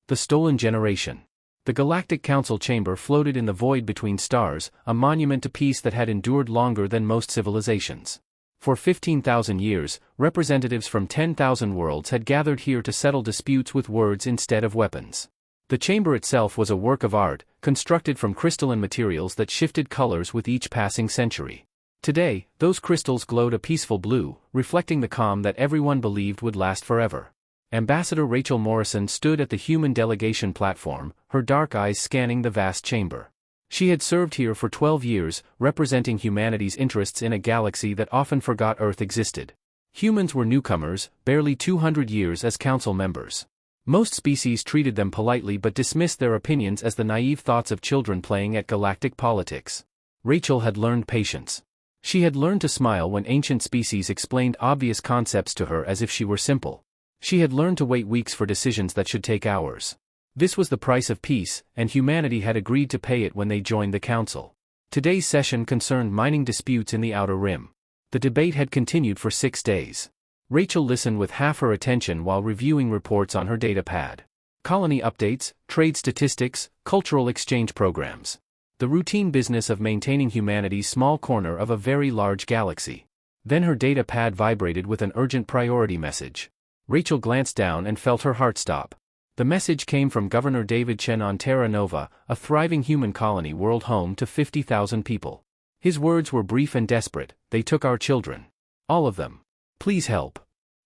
The Stolen Generation. The Galactic Council chamber floated in the void between stars, a monument to peace that had endured longer than most civilizations. For 15,000 years, representatives from 10,000 worlds had gathered here to settle disputes with words instead of weapons. The chamber itself was a work of art, constructed from crystalline materials that shifted colors with each passing century. Today, those crystals glowed a peaceful blue, reflecting the calm that everyone believed would last forever. Ambassador Rachel Morrison stood at the human delegation platform, her dark eyes scanning the vast chamber. She had served here for 12 years, representing humanity's interests in a galaxy that often forgot Earth existed. Humans were newcomers, barely 200 years as council members. Most species treated them politely but dismissed their opinions as the naive thoughts of children playing at galactic politics. Rachel had learned patience. She had learned to smile when ancient species explained obvious concepts to her as if she were simple. She had learned to wait weeks for decisions that should take hours. This was the price of peace, and humanity had agreed to pay it when they joined the council. Today's session concerned mining disputes in the Outer Rim. The debate had continued for 6 days. Rachel listened with half her attention while reviewing reports on her datapad. Colony updates, trade statistics, cultural exchange programs. The routine business of maintaining humanity's small corner of a very large galaxy. Then her datapad vibrated with an urgent priority message. Rachel glanced down and felt her heart stop. The message came from Governor David Chen on Terra Nova, a thriving human colony world home to 50,000 people. His words were brief and desperate: "They took our children. All of them. Please help."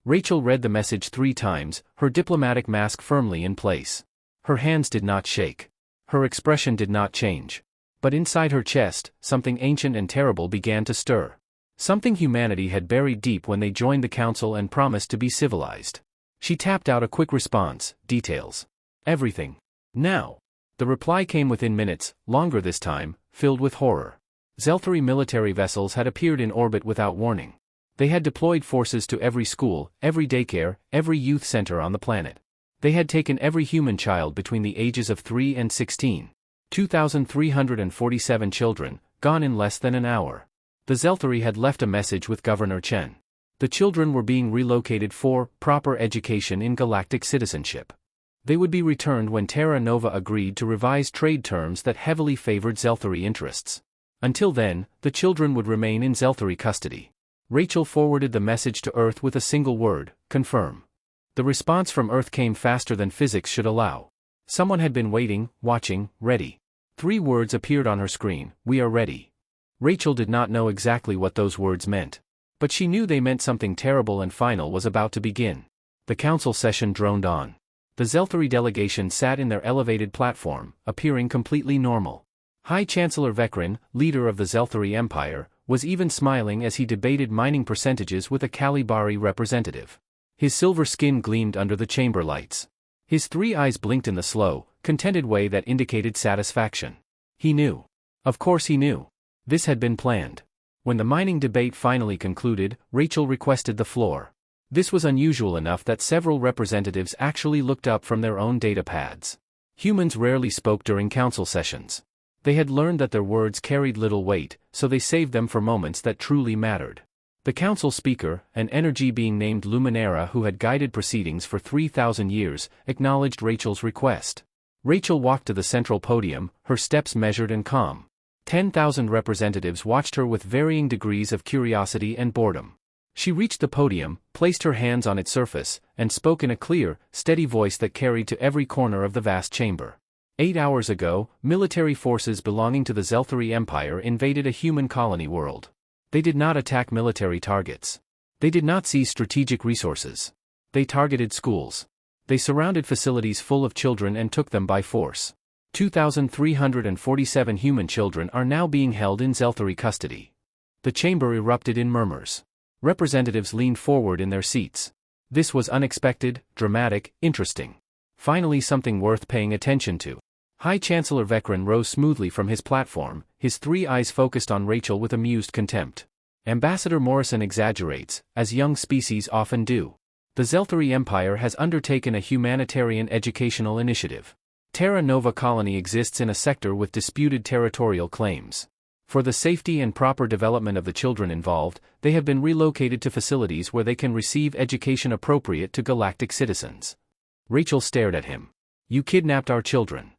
Rachel read the message 3 times, her diplomatic mask firmly in place. Her hands did not shake. Her expression did not change. But inside her chest, something ancient and terrible began to stir. Something humanity had buried deep when they joined the council and promised to be civilized. She tapped out a quick response: "Details. Everything. Now." The reply came within minutes, longer this time, filled with horror. Zelthari military vessels had appeared in orbit without warning. They had deployed forces to every school, every daycare, every youth center on the planet. They had taken every human child between the ages of 3 and 16. 2,347 children, gone in less than an hour. The Zelthari had left a message with Governor Chen. The children were being relocated for proper education in galactic citizenship. They would be returned when Terra Nova agreed to revise trade terms that heavily favored Zelthari interests. Until then, the children would remain in Zelthari custody. Rachel forwarded the message to Earth with a single word: confirm. The response from Earth came faster than physics should allow. Someone had been waiting, watching, ready. 3 words appeared on her screen: "We are ready." Rachel did not know exactly what those words meant. But she knew they meant something terrible and final was about to begin. The council session droned on. The Zelthari delegation sat in their elevated platform, appearing completely normal. High Chancellor Vekran, leader of the Zelthari Empire, was even smiling as he debated mining percentages with a Kalibari representative. His silver skin gleamed under the chamber lights. His 3 eyes blinked in the slow, contented way that indicated satisfaction. He knew. Of course he knew. This had been planned. When the mining debate finally concluded, Rachel requested the floor. This was unusual enough that several representatives actually looked up from their own datapads. Humans rarely spoke during council sessions. They had learned that their words carried little weight, so they saved them for moments that truly mattered. The council speaker, an energy being named Luminera who had guided proceedings for 3,000 years, acknowledged Rachel's request. Rachel walked to the central podium, her steps measured and calm. 10,000 representatives watched her with varying degrees of curiosity and boredom. She reached the podium, placed her hands on its surface, and spoke in a clear, steady voice that carried to every corner of the vast chamber. 8 hours ago, military forces belonging to the Zelthari Empire invaded a human colony world. They did not attack military targets. They did not seize strategic resources. They targeted schools. They surrounded facilities full of children and took them by force. 2,347 human children are now being held in Zelthari custody. The chamber erupted in murmurs. Representatives leaned forward in their seats. This was unexpected, dramatic, interesting. Finally, something worth paying attention to. High Chancellor Vekran rose smoothly from his platform, his 3 eyes focused on Rachel with amused contempt. Ambassador Morrison exaggerates, as young species often do. The Zelthari Empire has undertaken a humanitarian educational initiative. Terra Nova colony exists in a sector with disputed territorial claims. For the safety and proper development of the children involved, they have been relocated to facilities where they can receive education appropriate to galactic citizens. Rachel stared at him. You kidnapped our children.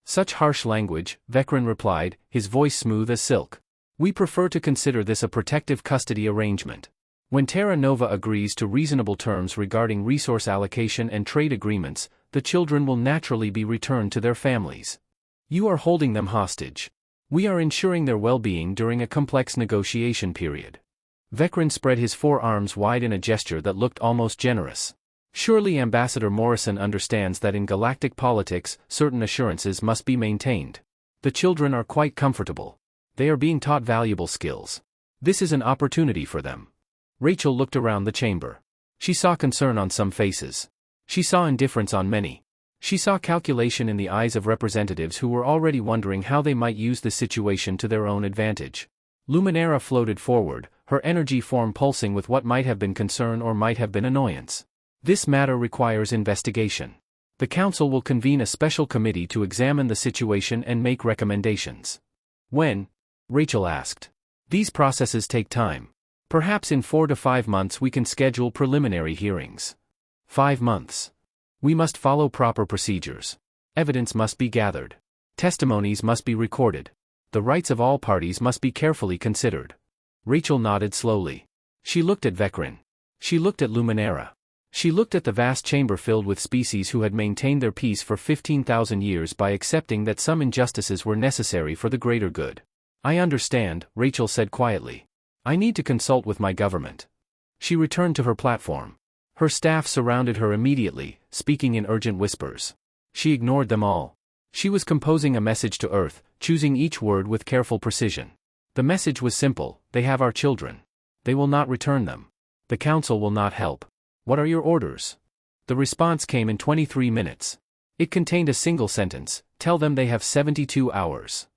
Such harsh language, Vecren replied, his voice smooth as silk. We prefer to consider this a protective custody arrangement. When Terra Nova agrees to reasonable terms regarding resource allocation and trade agreements, the children will naturally be returned to their families. You are holding them hostage. We are ensuring their well-being during a complex negotiation period. Vecren spread his forearms wide in a gesture that looked almost generous. Surely Ambassador Morrison understands that in galactic politics, certain assurances must be maintained. The children are quite comfortable. They are being taught valuable skills. This is an opportunity for them. Rachel looked around the chamber. She saw concern on some faces. She saw indifference on many. She saw calculation in the eyes of representatives who were already wondering how they might use this situation to their own advantage. Luminara floated forward, her energy form pulsing with what might have been concern or might have been annoyance. This matter requires investigation. The Council will convene a special committee to examine the situation and make recommendations. When? Rachel asked. These processes take time. Perhaps in 4 to 5 months we can schedule preliminary hearings. 5 months. We must follow proper procedures. Evidence must be gathered. Testimonies must be recorded. The rights of all parties must be carefully considered. Rachel nodded slowly. She looked at Vecren. She looked at Luminara. She looked at the vast chamber filled with species who had maintained their peace for 15,000 years by accepting that some injustices were necessary for the greater good. I understand, Rachel said quietly. I need to consult with my government. She returned to her platform. Her staff surrounded her immediately, speaking in urgent whispers. She ignored them all. She was composing a message to Earth, choosing each word with careful precision. The message was simple: they have our children. They will not return them. The Council will not help. What are your orders? The response came in 23 minutes. It contained a single sentence: tell them they have 72 hours.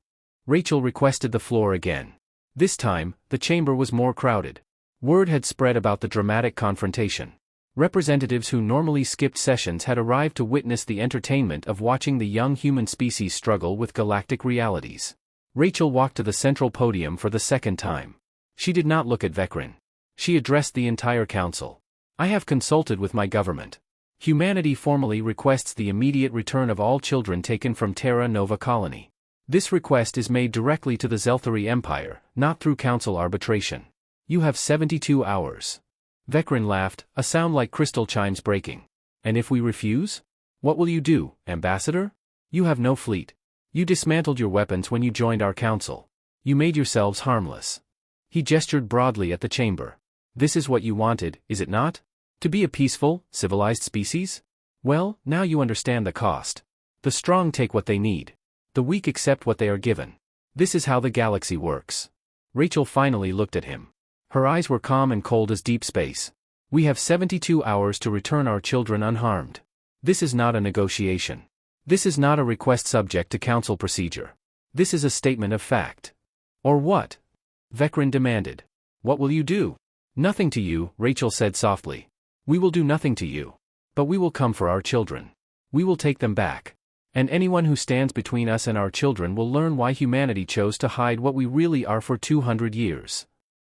Rachel requested the floor again. This time, the chamber was more crowded. Word had spread about the dramatic confrontation. Representatives who normally skipped sessions had arrived to witness the entertainment of watching the young human species struggle with galactic realities. Rachel walked to the central podium for the second time. She did not look at Vecren. She addressed the entire council. I have consulted with my government. Humanity formally requests the immediate return of all children taken from Terra Nova Colony. This request is made directly to the Zelthari Empire, not through council arbitration. You have 72 hours. Vecren laughed, a sound like crystal chimes breaking. And if we refuse? What will you do, Ambassador? You have no fleet. You dismantled your weapons when you joined our council. You made yourselves harmless. He gestured broadly at the chamber. This is what you wanted, is it not? To be a peaceful, civilized species? Well, now you understand the cost. The strong take what they need. The weak accept what they are given. This is how the galaxy works. Rachel finally looked at him. Her eyes were calm and cold as deep space. We have 72 hours to return our children unharmed. This is not a negotiation. This is not a request subject to council procedure. This is a statement of fact. Or what? Vecren demanded. What will you do? Nothing to you, Rachel said softly. We will do nothing to you. But we will come for our children. We will take them back. And anyone who stands between us and our children will learn why humanity chose to hide what we really are for 200 years.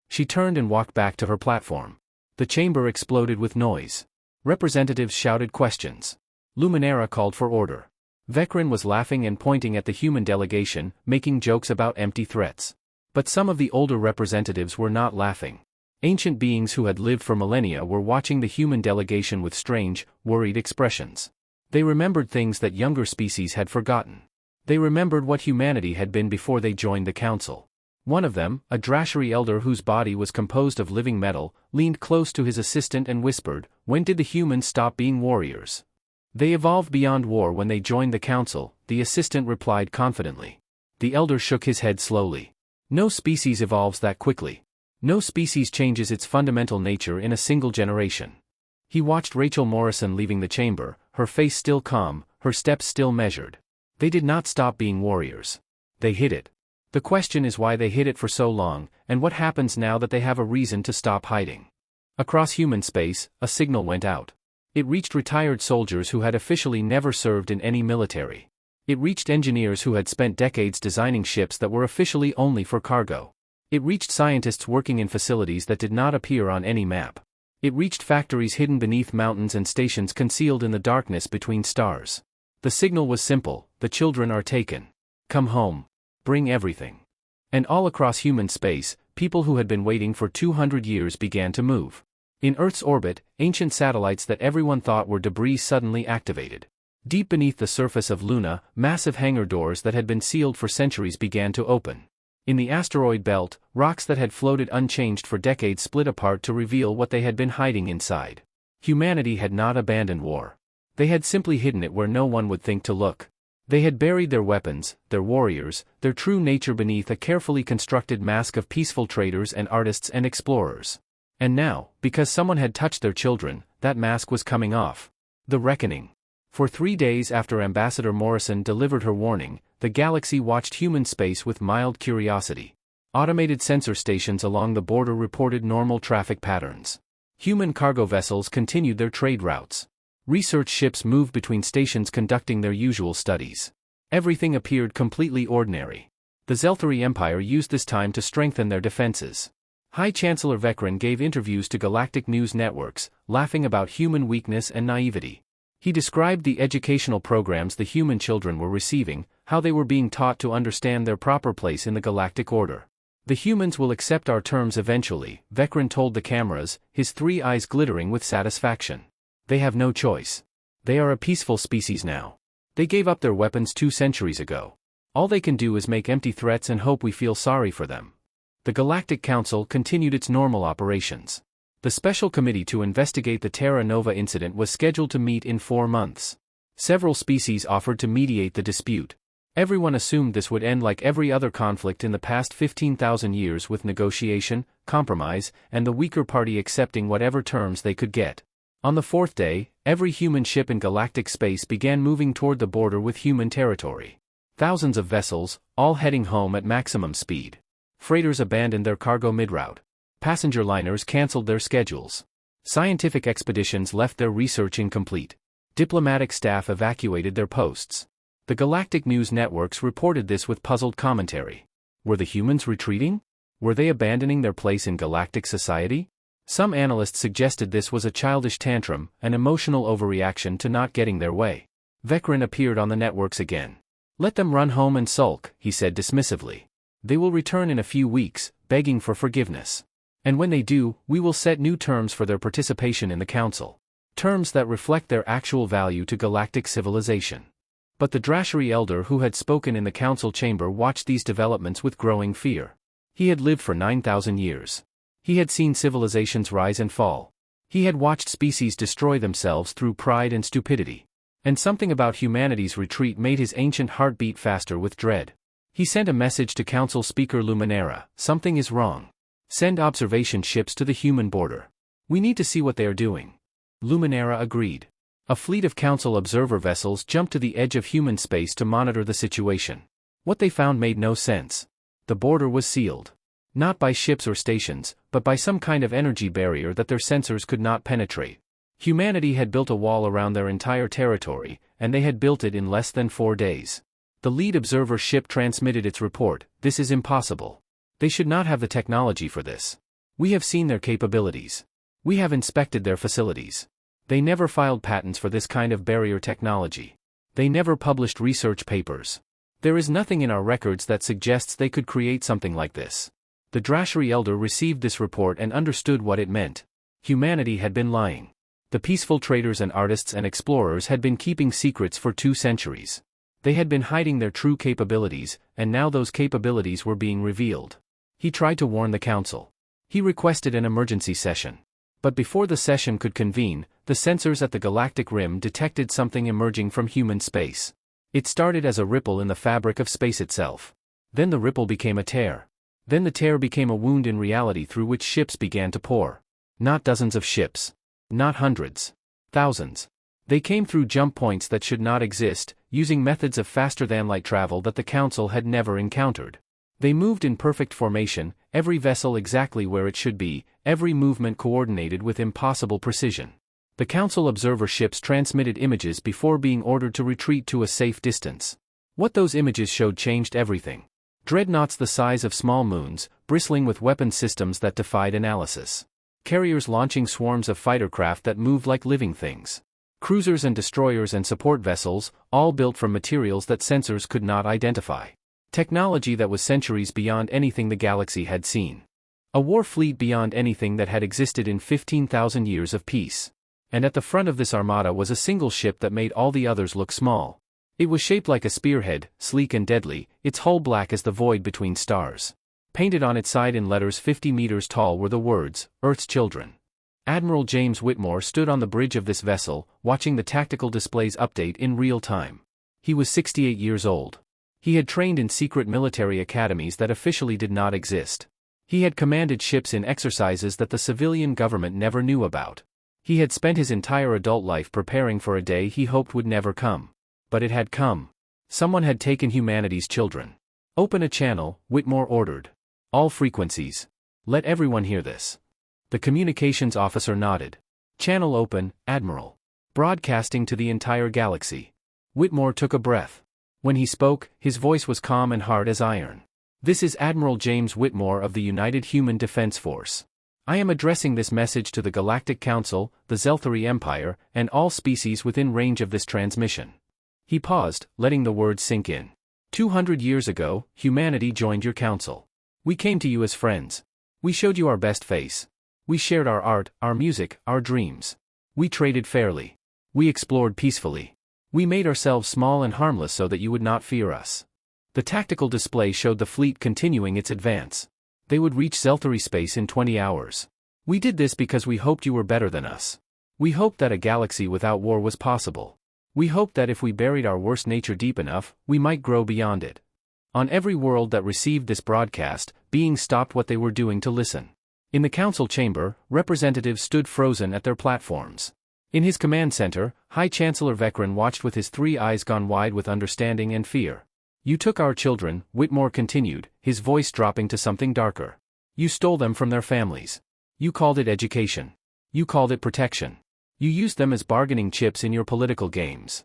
She turned and walked back to her platform. The chamber exploded with noise. Representatives shouted questions. Luminara called for order. Vecren was laughing and pointing at the human delegation, making jokes about empty threats. But some of the older representatives were not laughing. Ancient beings who had lived for millennia were watching the human delegation with strange, worried expressions. They remembered things that younger species had forgotten. They remembered what humanity had been before they joined the council. One of them, a Drashari elder whose body was composed of living metal, leaned close to his assistant and whispered, "When did the humans stop being warriors?" "They evolved beyond war when they joined the council," the assistant replied confidently. The elder shook his head slowly. "No species evolves that quickly. No species changes its fundamental nature in a single generation." He watched Rachel Morrison leaving the chamber, her face still calm, her steps still measured. They did not stop being warriors. They hid it. The question is why they hid it for so long, and what happens now that they have a reason to stop hiding. Across human space, a signal went out. It reached retired soldiers who had officially never served in any military. It reached engineers who had spent decades designing ships that were officially only for cargo. It reached scientists working in facilities that did not appear on any map. It reached factories hidden beneath mountains and stations concealed in the darkness between stars. The signal was simple: the children are taken. Come home. Bring everything. And all across human space, people who had been waiting for 200 years began to move. In Earth's orbit, ancient satellites that everyone thought were debris suddenly activated. Deep beneath the surface of Luna, massive hangar doors that had been sealed for centuries began to open. In the asteroid belt, rocks that had floated unchanged for decades split apart to reveal what they had been hiding inside. Humanity had not abandoned war. They had simply hidden it where no one would think to look. They had buried their weapons, their warriors, their true nature beneath a carefully constructed mask of peaceful traders and artists and explorers. And now, because someone had touched their children, that mask was coming off. The reckoning. For 3 days after Ambassador Morrison delivered her warning, the galaxy watched human space with mild curiosity. Automated sensor stations along the border reported normal traffic patterns. Human cargo vessels continued their trade routes. Research ships moved between stations conducting their usual studies. Everything appeared completely ordinary. The Zelthari Empire used this time to strengthen their defenses. High Chancellor Vekran gave interviews to Galactic news networks, laughing about human weakness and naivety. He described the educational programs the human children were receiving, how they were being taught to understand their proper place in the galactic order. The humans will accept our terms eventually, Vekran told the cameras, his 3 eyes glittering with satisfaction. They have no choice. They are a peaceful species now. They gave up their weapons 2 centuries ago. All they can do is make empty threats and hope we feel sorry for them. The Galactic Council continued its normal operations. The special committee to investigate the Terra Nova incident was scheduled to meet in 4 months. Several species offered to mediate the dispute. Everyone assumed this would end like every other conflict in the past 15,000 years, with negotiation, compromise, and the weaker party accepting whatever terms they could get. On the 4th day, every human ship in galactic space began moving toward the border with human territory. Thousands of vessels, all heading home at maximum speed. Freighters abandoned their cargo mid-route. Passenger liners canceled their schedules. Scientific expeditions left their research incomplete. Diplomatic staff evacuated their posts. The galactic news networks reported this with puzzled commentary. Were the humans retreating? Were they abandoning their place in galactic society? Some analysts suggested this was a childish tantrum, an emotional overreaction to not getting their way. Vekran appeared on the networks again. Let them run home and sulk, he said dismissively. They will return in a few weeks, begging for forgiveness. And when they do, we will set new terms for their participation in the Council. Terms that reflect their actual value to galactic civilization. But the Drashari elder who had spoken in the Council chamber watched these developments with growing fear. He had lived for 9,000 years. He had seen civilizations rise and fall. He had watched species destroy themselves through pride and stupidity. And something about humanity's retreat made his ancient heart beat faster with dread. He sent a message to Council Speaker Luminera: something is wrong. Send observation ships to the human border. We need to see what they are doing. Luminera agreed. A fleet of Council observer vessels jumped to the edge of human space to monitor the situation. What they found made no sense. The border was sealed. Not by ships or stations, but by some kind of energy barrier that their sensors could not penetrate. Humanity had built a wall around their entire territory, and they had built it in less than 4 days. The lead observer ship transmitted its report: this is impossible. They should not have the technology for this. We have seen their capabilities. We have inspected their facilities. They never filed patents for this kind of barrier technology. They never published research papers. There is nothing in our records that suggests they could create something like this. The Drashari elder received this report and understood what it meant. Humanity had been lying. The peaceful traders and artists and explorers had been keeping secrets for 2 centuries. They had been hiding their true capabilities, and now those capabilities were being revealed. He tried to warn the Council. He requested an emergency session. But before the session could convene, the sensors at the galactic rim detected something emerging from human space. It started as a ripple in the fabric of space itself. Then the ripple became a tear. Then the tear became a wound in reality through which ships began to pour. Not dozens of ships. Not hundreds. Thousands. They came through jump points that should not exist, using methods of faster-than-light travel that the Council had never encountered. They moved in perfect formation, every vessel exactly where it should be, every movement coordinated with impossible precision. The Council observer ships transmitted images before being ordered to retreat to a safe distance. What those images showed changed everything. Dreadnoughts the size of small moons, bristling with weapon systems that defied analysis. Carriers launching swarms of fighter craft that moved like living things. Cruisers and destroyers and support vessels, all built from materials that sensors could not identify. Technology that was centuries beyond anything the galaxy had seen. A war fleet beyond anything that had existed in 15,000 years of peace. And at the front of this armada was a single ship that made all the others look small. It was shaped like a spearhead, sleek and deadly, its hull black as the void between stars. Painted on its side in letters 50 meters tall were the words, Earth's Children. Admiral James Whitmore stood on the bridge of this vessel, watching the tactical displays update in real time. He was 68 years old. He had trained in secret military academies that officially did not exist. He had commanded ships in exercises that the civilian government never knew about. He had spent his entire adult life preparing for a day he hoped would never come. But it had come. Someone had taken humanity's children. Open a channel, Whitmore ordered. All frequencies. Let everyone hear this. The communications officer nodded. Channel open, Admiral. Broadcasting to the entire galaxy. Whitmore took a breath. When he spoke, his voice was calm and hard as iron. This is Admiral James Whitmore of the United Human Defense Force. I am addressing this message to the Galactic Council, the Zelthari Empire, and all species within range of this transmission. He paused, letting the words sink in. 200 years ago, humanity joined your council. We came to you as friends. We showed you our best face. We shared our art, our music, our dreams. We traded fairly. We explored peacefully. We made ourselves small and harmless so that you would not fear us. The tactical display showed the fleet continuing its advance. They would reach Zelthari space in 20 hours. We did this because we hoped you were better than us. We hoped that a galaxy without war was possible. We hoped that if we buried our worst nature deep enough, we might grow beyond it. On every world that received this broadcast, beings stopped what they were doing to listen. In the council chamber, representatives stood frozen at their platforms. In his command center, High Chancellor Vekran watched with his 3 eyes gone wide with understanding and fear. You took our children, Whitmore continued, his voice dropping to something darker. You stole them from their families. You called it education. You called it protection. You used them as bargaining chips in your political games.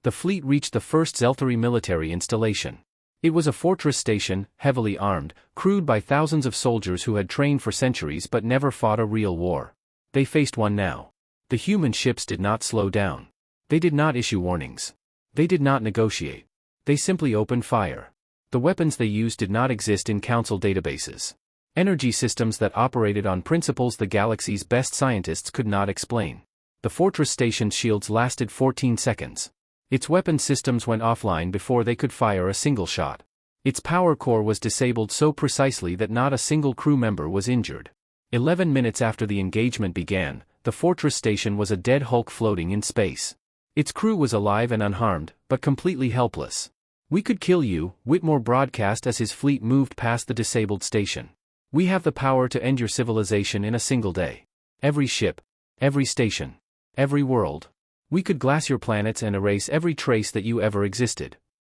The fleet reached the first Zelthari military installation. It was a fortress station, heavily armed, crewed by thousands of soldiers who had trained for centuries but never fought a real war. They faced one now. The human ships did not slow down. They did not issue warnings. They did not negotiate. They simply opened fire. The weapons they used did not exist in council databases. Energy systems that operated on principles the galaxy's best scientists could not explain. The fortress station's shields lasted 14 seconds. Its weapon systems went offline before they could fire a single shot. Its power core was disabled so precisely that not a single crew member was injured. 11 minutes after the engagement began, the fortress station was a dead hulk floating in space. Its crew was alive and unharmed, but completely helpless. We could kill you, Whitmore broadcast as his fleet moved past the disabled station. We have the power to end your civilization in a single day. Every ship, every station, every world. We could glass your planets and erase every trace that you ever existed.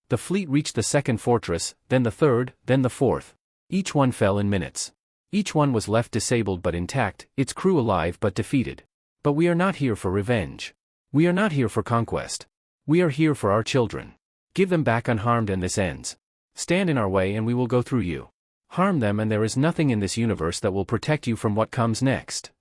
The fleet reached the second fortress, then the third, then the fourth. Each one fell in minutes. Each one was left disabled but intact, its crew alive but defeated. But we are not here for revenge. We are not here for conquest. We are here for our children. Give them back unharmed and this ends. Stand in our way and we will go through you. Harm them and there is nothing in this universe that will protect you from what comes next.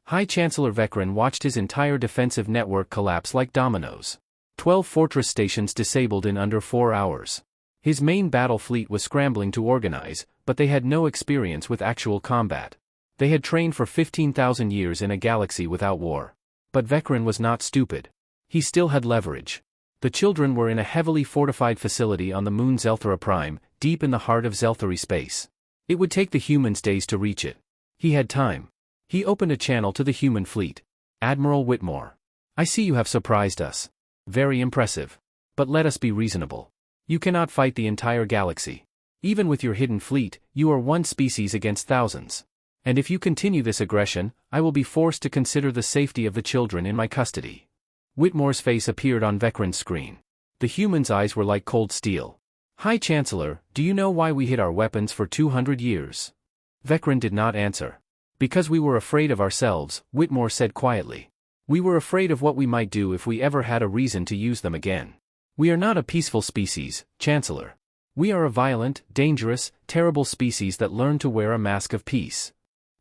High Chancellor Vekran watched his entire defensive network collapse like dominoes. 12 fortress stations disabled in under 4 hours. His main battle fleet was scrambling to organize, but they had no experience with actual combat. They had trained for 15,000 years in a galaxy without war. But Vekran was not stupid. He still had leverage. The children were in a heavily fortified facility on the moon Zelthara Prime, deep in the heart of Zelthari space. It would take the humans days to reach it. He had time. He opened a channel to the human fleet. Admiral Whitmore. I see you have surprised us. Very impressive. But let us be reasonable. You cannot fight the entire galaxy. Even with your hidden fleet, you are one species against thousands. And if you continue this aggression, I will be forced to consider the safety of the children in my custody. Whitmore's face appeared on Vekran's screen. The human's eyes were like cold steel. High Chancellor, do you know why we hid our weapons for 200 years? Vekran did not answer. Because we were afraid of ourselves, Whitmore said quietly. We were afraid of what we might do if we ever had a reason to use them again. We are not a peaceful species, Chancellor. We are a violent, dangerous, terrible species that learned to wear a mask of peace.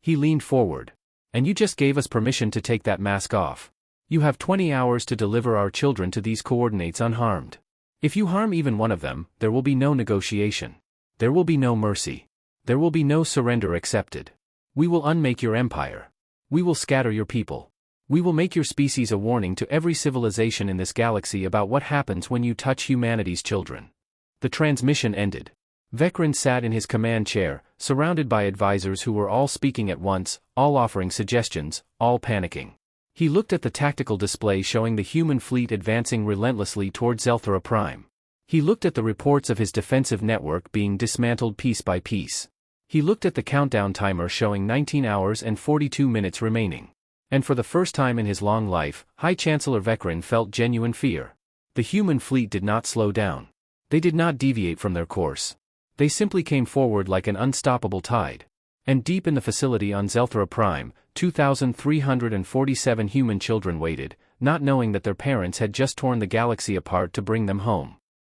He leaned forward. And you just gave us permission to take that mask off. You have 20 hours to deliver our children to these coordinates unharmed. If you harm even one of them, there will be no negotiation. There will be no mercy. There will be no surrender accepted. We will unmake your empire. We will scatter your people. We will make your species a warning to every civilization in this galaxy about what happens when you touch humanity's children. The transmission ended. Vecren sat in his command chair, surrounded by advisors who were all speaking at once, all offering suggestions, all panicking. He looked at the tactical display showing the human fleet advancing relentlessly toward Zelthara Prime. He looked at the reports of his defensive network being dismantled piece by piece. He looked at the countdown timer showing 19 hours and 42 minutes remaining. And for the first time in his long life, High Chancellor Vecren felt genuine fear. The human fleet did not slow down. They did not deviate from their course. They simply came forward like an unstoppable tide. And deep in the facility on Zelthara Prime, 2,347 human children waited, not knowing that their parents had just torn the galaxy apart to bring them home.